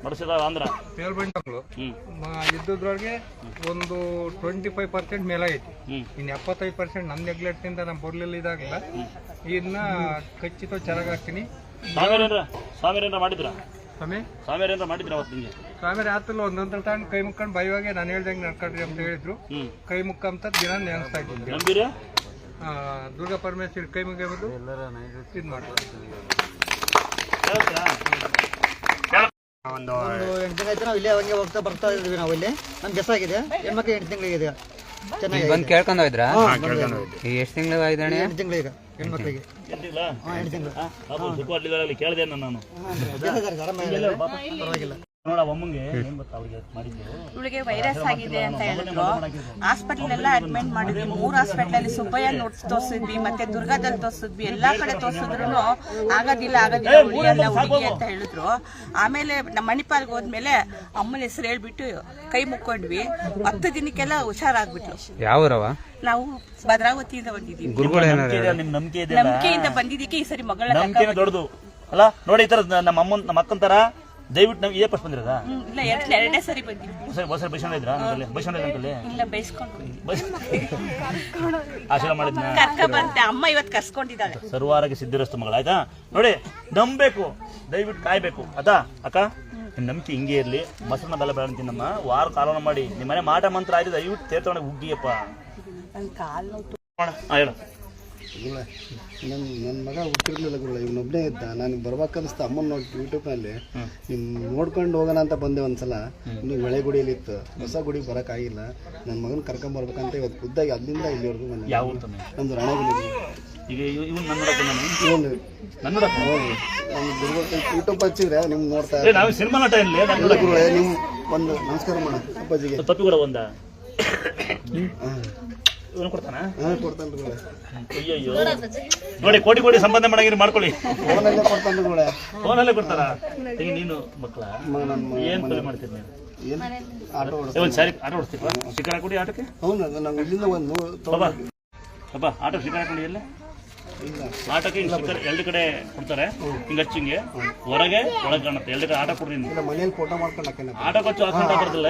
ಮಡಿಸಿದಾಗ ಆಂಧ್ರ ಮೇಲ್ಬಂಡಗಳು ಇದ್ದದ್ರೊಳಗೆ ಒಂದು 25% ಮೇಲಾಗೈತಿ. ಇನ್ನು 75% ನನ್ನ ನೆಗ್ಲೆಕ್ಟಿಂದ ನಾನು ಬರ್ಲಿಲ್ಲ ಇದಾಗಲ್ಲ. ಇದನ್ನ ಖಚಿತ ಚೆನ್ನಾಗಿ ಹಾಕ್ತೀನಿ. ಸ್ವಾಮಿರೇಂದ್ರ ಮಾಡಿದ್ರ ಸ್ವಾಮಿರೇಂದ್ರ ಮಾಡಿದ್ರ ಅವತ್ತು ನಿಮಗೆ ಸ್ವಾಮಿ ಆತಲ್ಲ ಒಂದೊಂದ್ರ ತಾಂಡ್ ಕೈ ಮುಕ್ಕೊಂಡು ಬೈವಾಗೆ ನಾನು ಹೇಳ್ದಂಗೆ ನಡ್ಕೊಳ್ರಿ ಅಂತ ಹೇಳಿದ್ರು. ಕೈ ಮುಕ್ಕ ಅಂತ ದಿನ ನೆನೆಸ್ತಾ ಇದ್ದೀನಿ. ದುರ್ಗಾ ಪರಮೇಶ್ವರಿ ಕೈ ಮುಗಿಯೋದು ಇದು ಮಾಡ್ತಾರೆ. ಒಂದು 8 ದಿನ ಆಯ್ತು ನಾವು ಇಲ್ಲೇ ಹಂಗೆ ಹೋಗ್ತಾ ಬರ್ತಾ ಇದ್ವಿ. ನಾವು ಇಲ್ಲಿ ನಮ್ಗೆ ಗೆಸಾಗಿದೆ. ಹೆಣ್ಮಕ್ಳು 8 ತಿಂಗಳಿಗೆ ಚೆನ್ನಾಗಿ ಬಂದು ಕೇಳ್ಕೊಂಡು ಹೋಯ್ದ್ರಾ? ಎಷ್ಟು ತಿಂಗಳು ಆಯ್ತು? 8 ತಿಂಗಳು ಈಗ ಹೆಣ್ಮಕ್ಳಿಗೆ. 8 ತಿಂಗಳು ಕೇಳಿದೆ ನಾನು. ಪರವಾಗಿಲ್ಲ. ಇವಳಿಗೆ ವೈರಸ್ ಆಗಿದೆ ಅಂತ ಹೇಳಿದ್ರು. ಹಾಸ್ಪಿಟಲ್ ಎಲ್ಲ ಅಡ್ಮಿಟ್ ಮಾಡಿದ್ವಿ. 3 ಹಾಸ್ಪಿಟಲ್ ಸುಬ್ಬಯ್ಯ ತೋರಿಸಿದ್ವಿ, ಮತ್ತೆ ದುರ್ಗಾದಲ್ಲಿ ತೋರಿಸಿದ್ವಿ. ಎಲ್ಲಾ ಕಡೆ ತೋರಿಸಿದ್ರು ಆಗೋದಿಲ್ಲ ಉಳಿಯಲ್ಲ ಹುಡುಗಿ ಅಂತ ಹೇಳಿದ್ರು. ಆಮೇಲೆ ನಮ್ಮ ಮಣಿಪಾಲ್ಗೆ ಹೋದ್ಮೇಲೆ ಅಮ್ಮನ ಹೆಸರು ಹೇಳ್ಬಿಟ್ಟು ಕೈ ಮುಕ್ಕೊಂಡ್ವಿ. 10 ದಿನಕ್ಕೆಲ್ಲ ಹುಷಾರಾಗ್ಬಿಟ್ಲು. ಯಾವೂರವ? ನಾವು ಭದ್ರಾವತಿಯಿಂದ ಬಂದಿದ್ದೀವಿ. ನಂಬಿಕೆಯಿಂದ ಬಂದಿದ್ದಕ್ಕೆ ಈ ಸರಿ ಮಗಳ ದೊಡ್ಡದು ಅಲ್ಲ ನೋಡಿ. ಈ ತರ ನಮ್ಮ ಅಕ್ಕನ ತರ ದಯವಿಟ್ಟು ನಾವು ಇದೇ ಫಸ್ಟ್ ಬಂದಿರೋದಾ? ಇಲ್ಲ, ಎರಡನೇ ಸರಿ ಬಂದಿದ್ವಿ. ಬೈಸ್ಕೊಂಡ ಇದ್ರ ಇಲ್ಲ, ಬೈಸ್ಕೊಂಡು ಆಶೀರ್ವಾದ ಮಾಡಿದ್ನ ಕರ್ಕ ಬಂತೆ. ಅಮ್ಮ ಇವತ್ತು ಕರ್ಸ್ಕೊಂಡಿದ್ದಾಳೆ. ಸರ್ವಾರಿಗೆ ಸಿದ್ಧಿರಸ್ತು ಮಗಳ. ಆಯ್ತಾ ನೋಡಿ, ನಂಬಬೇಕು, ದಯವಿಟ್ಟು ಕಾಯ್ಬೇಕು. ಆಯ್ತಾ ಅಕ್ಕ? ನಿಮ್ ನಂಬಿಕೆ ಹಿಂಗೆ ಇರ್ಲಿ. ಮೊಸರನ್ನ ಬೆಲ್ಲ ಬೇಡ ಅಂತೀನಮ್ಮ. ವಾರ ಕಾಲನ ಮಾಡಿ ನಿಮ್ಮ ಮನೆ ಮಾಟ ಮಂತ್ರ ಆಯ್ತು. ದಯವಿಟ್ಟು ತೇರ್ತ ಹುಗ್ಗಿಯಪ್ಪ. ಹೇಳು. ನನ್ನ ಮಗ ಹುಟ್ಟಿರ್ಲಿಲ್ಲ ಗುರುಳ, ಇವನೊಬ್ಬನೇ ಇದ್ದ. ನನಗೆ ಬರ್ಬೇಕನ್ನಿಸ್ತು. ಅಮ್ಮನ ನೋಡಿ ಯೂಟ್ಯೂಬ್ನಲ್ಲಿ ನಿಮ್ಮ ನೋಡ್ಕೊಂಡು ಹೋಗೋಣ ಅಂತ ಬಂದೆ ಒಂದ್ಸಲ. ಇನ್ನು ಬೆಳೆಗುಡಿಯಲ್ಲಿ ಇತ್ತು. ಹೊಸ ಗುಡಿಗೆ ಬರೋಕ್ಕಾಗಿಲ್ಲ. ನನ್ನ ಮಗನ ಕರ್ಕೊಂಬರ್ಬೇಕಂತ ಇವತ್ತು ಖುದ್ದಾಗಿ ಅಲ್ಲಿಂದ ಇಲ್ಲಿವರೆಗೂ ಬಂದೆ. ಯಾವ ನಮ್ದು ರಣಗುಡಿ. ಈಗ ಇವನು ಯೂಟ್ಯೂಬ್ ಹಚ್ಚಿದ್ರೆ ನಿಮ್ಗೆ ನೋಡ್ತಾ ನಾವು ಸಿನಿಮಾ ನಟ ಗುರುಳೆ. ನೀವು ಒಂದು ನಮಸ್ಕಾರ ಮಾಡ ಅಪ್ಪಾಜಿಗೆ. ತಪ್ಪಿ ಕೂಡ ಒಂದ ಇವನು ಕೊಡ್ತಾನ? ಕೊಡ್ತಾನೆ. ಅಯ್ಯಯ್ಯೋ ನೋಡಿ, ಕೋಟಿ ಕೋಟಿ ಸಂಪಾದನೆ ಮಾಡಂಗಿರಿ ಮಾಡ್ಕೊಳ್ಳಿ. ಫೋನಲ್ಲೇ ಕೊಡ್ತಾನೆ. ಫೋನಲ್ಲೇ ಕೊಡ್ತಾರ? ಈಗ ನೀನು ಮಕ್ಕಳ ಏನ್ ಪಲ್ಲೆ ಮಾಡ್ತೀರಿ ನೀವು? ಆಟೋ ಆಟೋ ಓಡಿಸ್ತೀವ? ಶಿಖರ ಕೊಡಿ ಆಟಕ್ಕೆ. ಹೌದು, ನಾವು ಇಲ್ಲಿಂದ ಒಂದು ಅಪ್ಪ ಆಟೋ ಶಿಖರ ಕೊಡಿ. ಎಲ್ಲ ಆಟಕ್ಕೆ ಶಿಖರ್ 2 ಕಡೆ ಕೊಡ್ತಾರೆ. ಹಿಂಗ ಹಚ್ಚಿಂಗೆ ಹೊರಗೆ ಒಳಗೆ ಕಾಣುತ್ತೆ. 2 ಕಡೆ ಆಟ ಕೊಡ್ರಿ. ಮನೇಲಿ ಫೋಟೋ ಮಾಡ್ಕೊಂಡು ಆಟೋ ಖರ್ಚು ಹಾಕೊಂಡ ಬರ್ದಲ್ಲ.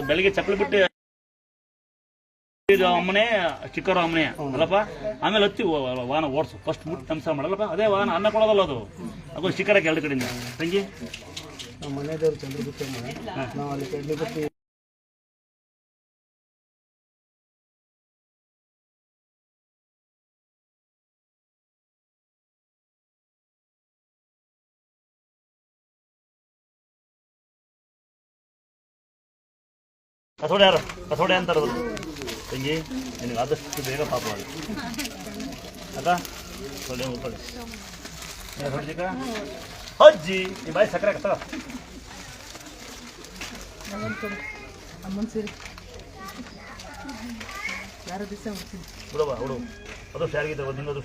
ಬೆಳಿಗ್ಗೆ ಚಪ್ಪಲಿ ಬಿಟ್ಟು ಅಮ್ಮನೆ ಚಿಕ್ಕರ ಅಮ್ಮನೆ ಅಲ್ಲಪ್ಪ. ಆಮೇಲೆ ಹತ್ತಿ ವಾಹನ ಓಡಿಸು. ಫಸ್ಟ್ ಮುಟ್ಟಿ ನಮಸ್ಕಾರ ಮಾಡಲ್ಲಪ್ಪ. ಅದೇ ವಾಹನ ಅನ್ನ ಕೊಡೋದಲ್ಲ ಅದು. ಅದು ಶಿಖರಕ್ಕೆ 2 ಕಡೆಯಿಂದ. ತಂಗಿ ನಮ್ಮ ಮನೆಯವರು ಚಂದ್ರಗುಪ್ತ ನಾವು ಅಲ್ಲಿ ಕಡ್ಲಿಗುತ್ತಿ ಕಸೋಡೆ ಯಾರು? ಕಸೋಡೆ ಅಂತಾರೆ ತಂಗಿ. ನಿನಗೆ ಆದಷ್ಟು ಬೇಗ ಪಾಪ ಮಾಡಿ ಅಕ್ಕ. ಸೊಳ್ಳೆ ಉಳ್ಕೊಳ್ಳಿ. ಹೊಡ್ಜಿಕ ಅಜ್ಜಿ ಈ ಬಾಯಿ ಸಕ್ಕರೆ ಕಸ ಬಿಡವಾ ಹುಡು. ಅದು ಶಾರಿಗಿದೆ. ನಿಂಗದು